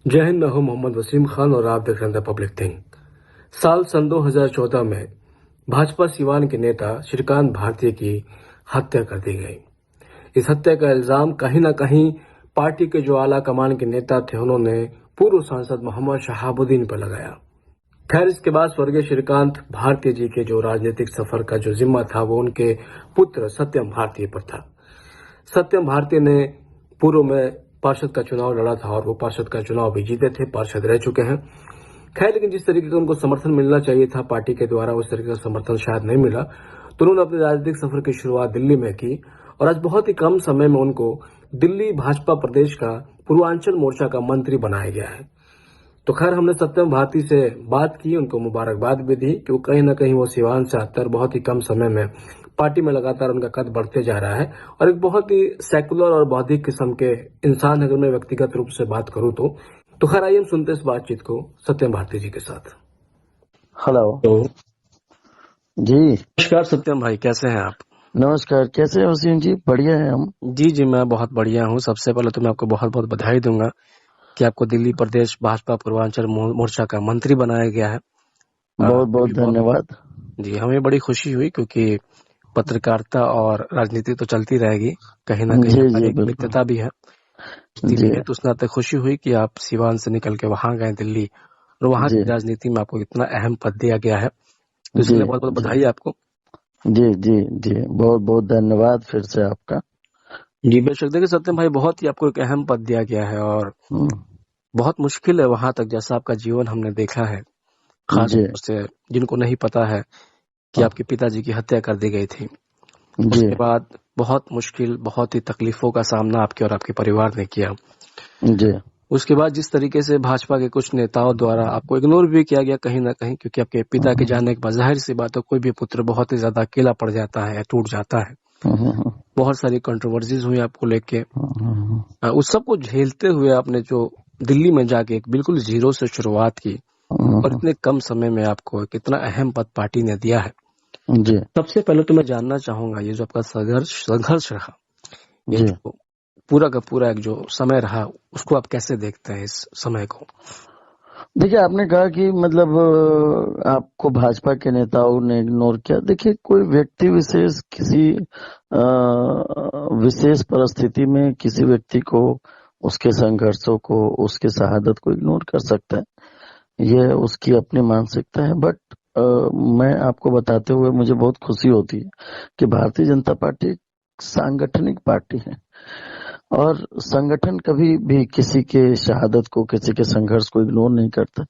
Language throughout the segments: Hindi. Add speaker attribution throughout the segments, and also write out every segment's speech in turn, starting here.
Speaker 1: जय हिंद। मैं हूं मोहम्मद वसीम खान और आप देख रहे हैं पब्लिक थिंग। साल सन 2014 में भाजपा सीवान के नेता श्रीकांत भारती की हत्या कर दी गई। इस हत्या का इल्जाम कहीं न कहीं पार्टी के जो आला कमान के नेता थे उन्होंने पूर्व सांसद मोहम्मद शहाबुद्दीन पर लगाया। खैर, इसके बाद स्वर्गीय श्रीकांत भारती जी के जो राजनीतिक सफर का जो जिम्मा था वो उनके पुत्र सत्यम भारती पर था। सत्यम भारती ने पूर्व में पार्षद का चुनाव लड़ा था और वो पार्षद का चुनाव भी जीते थे, पार्षद रह चुके हैं। खैर, लेकिन जिस तरीके का उनको समर्थन मिलना चाहिए था पार्टी के द्वारा, उस तरीके का समर्थन शायद नहीं मिला, तो उन्होंने अपने राजनीतिक सफर की शुरुआत दिल्ली में की और आज बहुत ही कम समय में उनको दिल्ली भाजपा प्रदेश का पूर्वांचल मोर्चा का मंत्री बनाया गया है। तो खैर, हमने सत्यम भारती से बात की, उनको मुबारकबाद भी दी कि वो कहीं ना कहीं वो सिवान से आकर बहुत ही कम समय में पार्टी में लगातार उनका कद बढ़ते जा रहा है और एक बहुत ही सेकुलर और बौद्धिक किस्म के इंसान अगर मैं व्यक्तिगत रूप से बात करूं तो खैर आइए हम सुनते इस बातचीत को सत्यम भारती जी के साथ।
Speaker 2: हेलो जी।
Speaker 1: नमस्कार सत्यम भाई, कैसे हैं आप?
Speaker 2: नमस्कार, कैसे हैं वसीम जी? बढ़िया है हम।
Speaker 1: जी, मैं बहुत बढ़िया हूँ। सबसे पहले तो मैं आपको बहुत बहुत बधाई दूंगा कि आपको दिल्ली प्रदेश भाजपा पूर्वांचल मोर्चा का मंत्री बनाया गया है।
Speaker 2: बहुत बहुत धन्यवाद
Speaker 1: जी। हमें बड़ी खुशी हुई क्योंकि पत्रकारिता और राजनीति तो चलती रहेगी, कहीं ना कहीं हमारी एक मित्रता भी है, इसीलिए तो उस नाते खुशी हुई कि आप सिवान से निकल के वहां गए दिल्ली और वहां की राजनीति में आपको इतना अहम पद दिया गया है, तो इसलिए बहुत बहुत बधाई आपको।
Speaker 2: जी जी जी, बहुत बहुत धन्यवाद फिर से आपका।
Speaker 1: जी बेशक। देखिए सत्यम भाई, बहुत ही आपको एक अहम पद दिया गया है और बहुत मुश्किल है वहां तक, जैसा आपका जीवन हमने देखा है, खास तौर से जिनको नहीं पता है कि आपके पिताजी की हत्या कर दी गई थी, उसके बाद बहुत मुश्किल, बहुत ही तकलीफों का सामना आपके और आपके परिवार ने किया।
Speaker 2: जी।
Speaker 1: उसके बाद जिस तरीके से भाजपा के कुछ नेताओं द्वारा आपको इग्नोर भी किया गया कहीं ना कहीं, क्योंकि आपके पिता के जाने के बाद जाहिर सी बात है कोई भी पुत्र बहुत ही ज्यादा अकेला पड़ जाता है, टूट जाता है। बहुत सारी कंट्रोवर्सीज हुई आपको लेके। उस सबको झेलते हुए आपने जो दिल्ली में जाके एक बिल्कुल जीरो से शुरुआत की और इतने कम समय में आपको कितना अहम पद पार्टी ने दिया है।
Speaker 2: जी।
Speaker 1: सबसे पहले तो मैं जानना चाहूंगा, ये जो आपका संघर्ष रहा, ये जो पूरा का पूरा एक जो समय रहा, उसको आप कैसे देखते हैं इस समय को?
Speaker 2: देखिए, आपने कहा कि मतलब आपको भाजपा के नेताओं ने इग्नोर किया। देखिए, कोई व्यक्ति विशेष किसी विशेष परिस्थिति में किसी व्यक्ति को, उसके संघर्षों को, उसके शहादत को इग्नोर कर सकता है, ये उसकी अपनी मानसिकता है। बट मैं आपको बताते हुए मुझे बहुत खुशी होती है कि भारतीय जनता पार्टी सांगठनिक पार्टी है और संगठन कभी भी किसी के शहादत को, किसी के संघर्ष को इग्नोर नहीं करता।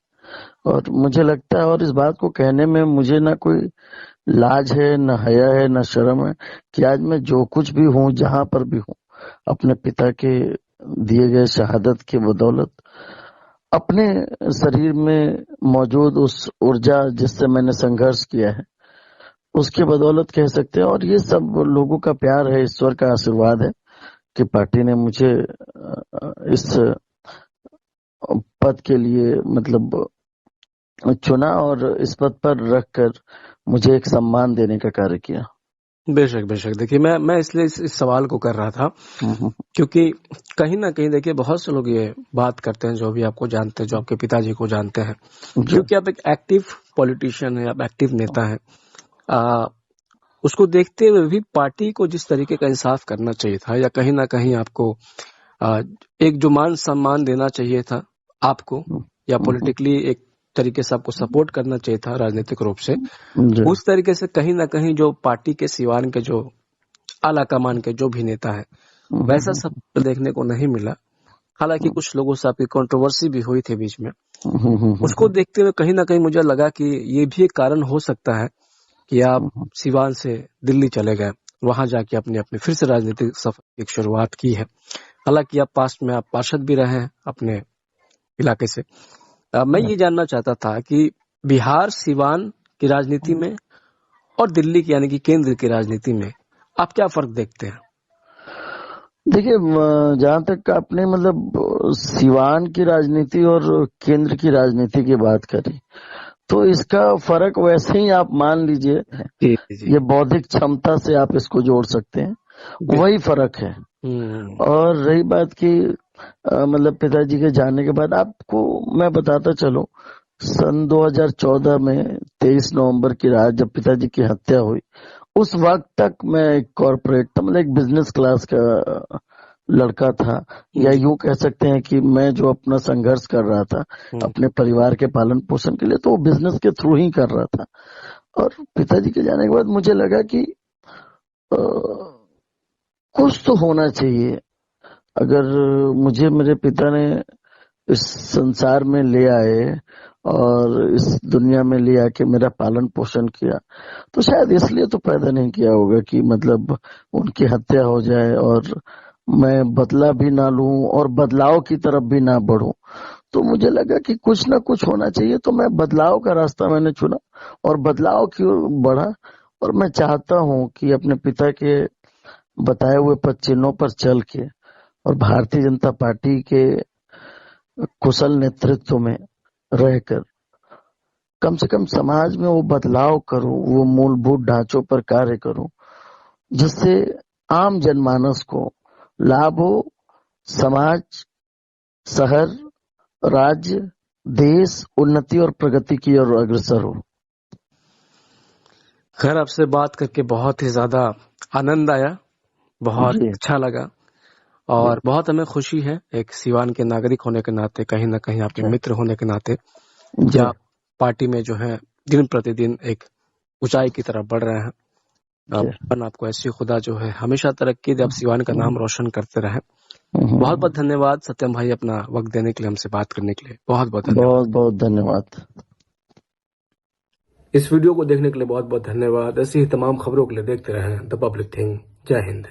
Speaker 2: और मुझे लगता है, और इस बात को कहने में मुझे ना कोई लाज है, न हया है, न शर्म है कि आज मैं जो कुछ भी हूँ, जहां पर भी हूँ, अपने पिता के दिए गए शहादत की बदौलत, अपने शरीर में मौजूद उस ऊर्जा जिससे मैंने संघर्ष किया है, उसकी बदौलत कह सकते हैं। और ये सब लोगों का प्यार है, ईश्वर का आशीर्वाद है कि पार्टी ने मुझे इस पद के लिए मतलब चुना और इस पद पर रखकर मुझे एक सम्मान देने का कार्य किया।
Speaker 1: बेशक बेशक। देखिए, मैं इसलिए इस सवाल को कर रहा था क्योंकि कहीं ना कहीं देखिए बहुत से लोग ये बात करते हैं, जो भी आपको जानते हैं, जो आपके पिताजी को जानते हैं, क्योंकि आप एक एक्टिव पॉलिटिशियन है, आप एक्टिव नेता है, उसको देखते हुए भी पार्टी को जिस तरीके का इंसाफ करना चाहिए था, या कहीं ना कहीं आपको एक जो मान सम्मान देना चाहिए था आपको, या पॉलिटिकली एक तरीके से आपको सपोर्ट करना चाहिए था राजनीतिक रूप से, उस तरीके से कहीं ना कहीं जो पार्टी के सिवान के जो आला कमान के जो भी नेता है, वैसा सब देखने को नहीं मिला। हालांकि कुछ लोगों से आपकी कंट्रोवर्सी भी हुई थी बीच में, उसको देखते हुए कहीं ना कहीं मुझे लगा कि ये भी एक कारण हो सकता है कि आप सिवान से दिल्ली चले गए, वहां जाके अपनी अपनी फिर से राजनीतिक सफर की शुरुआत की है। हालांकि आप पास्ट में आप पार्षद भी रहे हैं अपने इलाके से। मैं ये जानना चाहता था कि बिहार सिवान की राजनीति में और दिल्ली की यानी कि केंद्र की राजनीति में आप क्या फर्क देखते हैं?
Speaker 2: देखिए, जहां तक आपने मतलब सिवान की राजनीति और केंद्र की राजनीति की बात करी, तो इसका फर्क वैसे ही आप मान लीजिए, ये बौद्धिक क्षमता से आप इसको जोड़ सकते हैं, वही फर्क है। और रही बात की मतलब पिताजी के जाने के बाद आपको मैं बताता चलूं, सन 2014 में 23 नवंबर की रात जब पिताजी की हत्या हुई, उस वक्त तक मैं एक कॉर्पोरेट था, मतलब एक बिजनेस क्लास का लड़का था, या
Speaker 1: जी।
Speaker 2: यूं कह सकते हैं कि मैं जो अपना संघर्ष कर रहा था
Speaker 1: हम्म।
Speaker 2: अपने परिवार के पालन पोषण के लिए, तो वो बिजनेस के थ्रू ही कर रहा था। और पिताजी के जाने के बाद मुझे लगा कि अ, कुछ तो होना चाहिए। अगर मुझे मेरे पिता ने इस संसार में ले आए और इस दुनिया में ले आके मेरा पालन पोषण किया, तो शायद इसलिए तो पैदा नहीं किया होगा कि मतलब उनकी हत्या हो जाए और मैं बदला भी ना लूं और बदलाव की तरफ भी ना बढ़ूं। तो मुझे लगा कि कुछ ना कुछ होना चाहिए, तो मैं बदलाव का रास्ता मैंने चुना और बदलाव की ओर बढ़ा। और मैं चाहता हूं कि अपने पिता के बताए हुए पद चिन्हों पर चल के और भारतीय जनता पार्टी के कुशल नेतृत्व में रहकर कम से कम समाज में वो बदलाव करूं, वो मूलभूत ढांचों पर कार्य करूं जिससे आम जनमानस को लाभ हो, समाज, शहर, राज्य, देश उन्नति और प्रगति की ओर अग्रसर हो।
Speaker 1: खैर, आपसे बात करके बहुत ही ज्यादा आनंद आया, बहुत
Speaker 2: जी
Speaker 1: अच्छा लगा
Speaker 2: जी।
Speaker 1: और बहुत हमें खुशी है एक सीवान के नागरिक होने के नाते, कहीं ना कहीं आपके
Speaker 2: अच्छा।
Speaker 1: मित्र होने के नाते कि
Speaker 2: जी
Speaker 1: आप पार्टी में जो है दिन प्रतिदिन एक ऊंचाई की तरफ बढ़ रहे हैं।
Speaker 2: जी।
Speaker 1: भगवान आपको ऐसी खुदा जो है हमेशा तरक्की दे, आप सिवान का नाम रोशन करते रहे। बहुत बहुत
Speaker 2: बहुत
Speaker 1: धन्यवाद सत्यम भाई, अपना वक्त देने के लिए, हमसे बात करने के लिए बहुत बहुत धन्यवाद।
Speaker 2: बहुत धन्यवाद।
Speaker 1: इस वीडियो को देखने के लिए बहुत बहुत धन्यवाद। ऐसी ही तमाम खबरों के लिए देखते रहें द पब्लिक थिंग। जय हिंद।